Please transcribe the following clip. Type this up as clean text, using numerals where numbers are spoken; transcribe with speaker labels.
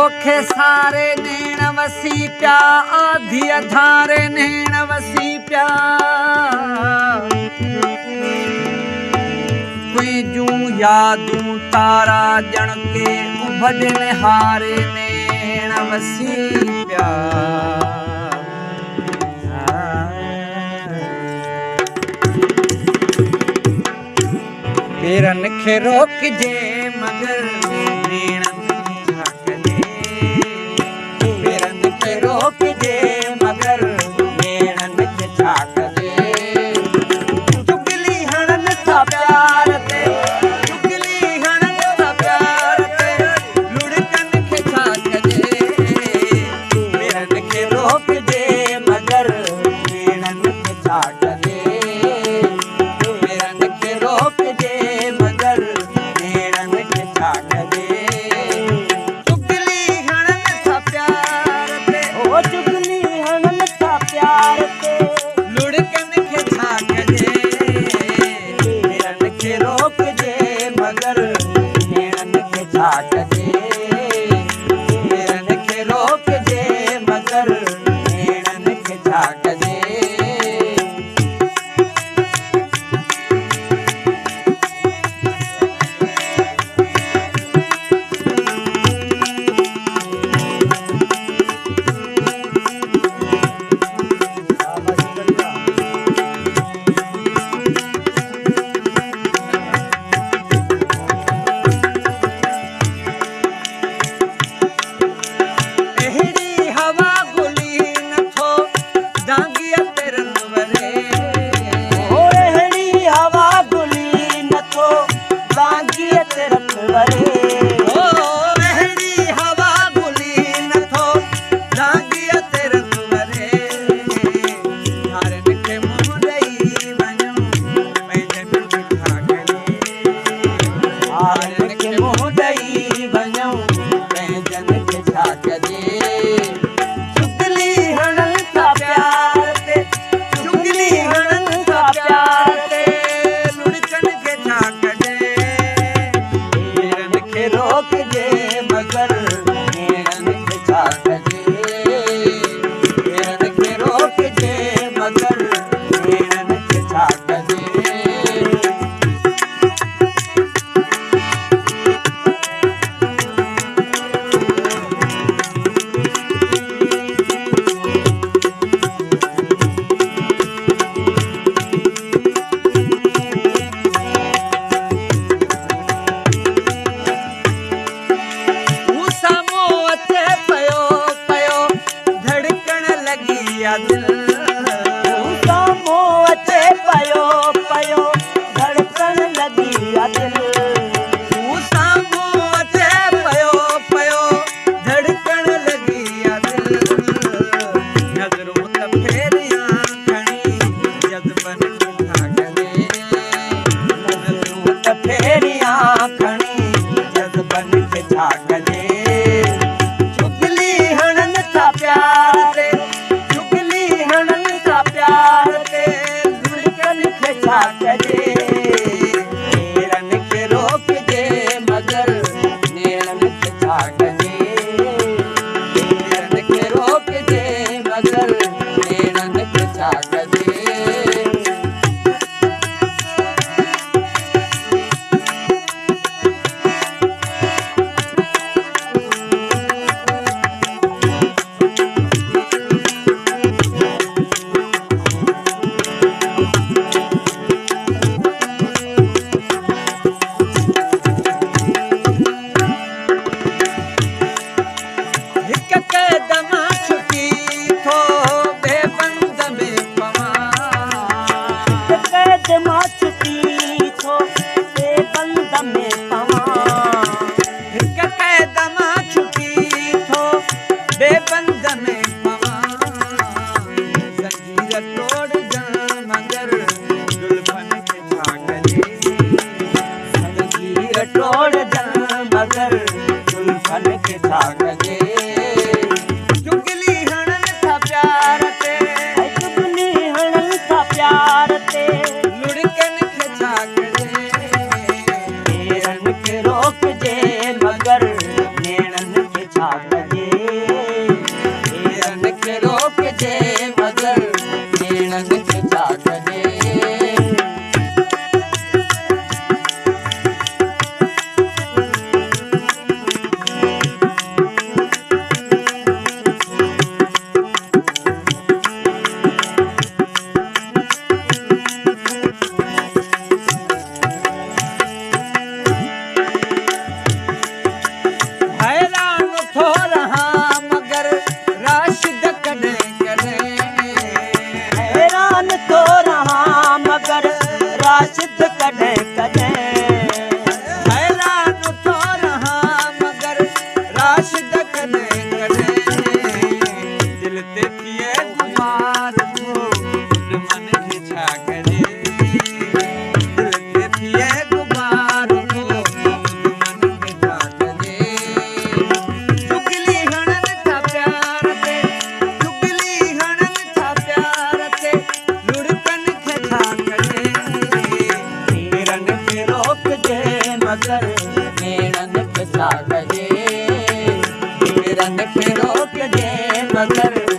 Speaker 1: ओखे सारे नेण वसी प्या आधी अधारे नेण वसी प्या तुझूं यादूं तारा जण के उभजन हारे नेण वसी प्या पेरन खे रोक जे मगर नेण रोक दे मगर नेणन के छाक दे चुगली हणन था प्यार ते चुगली हणन था प्यार ते लुड़कन के छाक दे मेरन के रोक दे मगर नेणन के छाक दे मेरन के रोक दे मगर नेणन के छाक दे चुगली हणन था प्यार ते लुड़कन के छाक दे नेणन के रोक दे मगर नेणन के छाक दे नेणन के रोक दे मगर नेणन के छाक दे रोक दे मगर नेणन के छाक दे नेणन के रोक दे मगर नेणन के छाक दे दिल सामो अचे पयो पयो धड़कन लगी आ दिल सामो अचे पयो पयो धड़कन लगी आ दिल नजरों त फेरियां खणी जज़्बन के छाक दे नजरों त फेरियां खणी जज़्बन के छाक दे चुगली हणन था प्यार ते छाक दे नेणन के रोक दे मगर नेणन के छाक दे नेणन के रोक दे मगर नेणन के छाक दे मगर दुल्हन के छाक दे चुगली हणन था प्यार ते चुगली हणन था प्यार ते लुड़क राशिद कॾहिं कॾहिं हैरान थो रहां मगर राशिद कॾहिं कॾहिं दिल ते थिए गुमार थो मन खे छा कजे दिल ते थिए गुमार थो मन खे छा कजे चुगली हणनि था प्यार ते चुगली हणनि था प्यार ते लुड़कनि खे छा कजे नेरनि खे रोकजे मगर नेरनि खे छा कजे नेरनि खे रोकजे मगर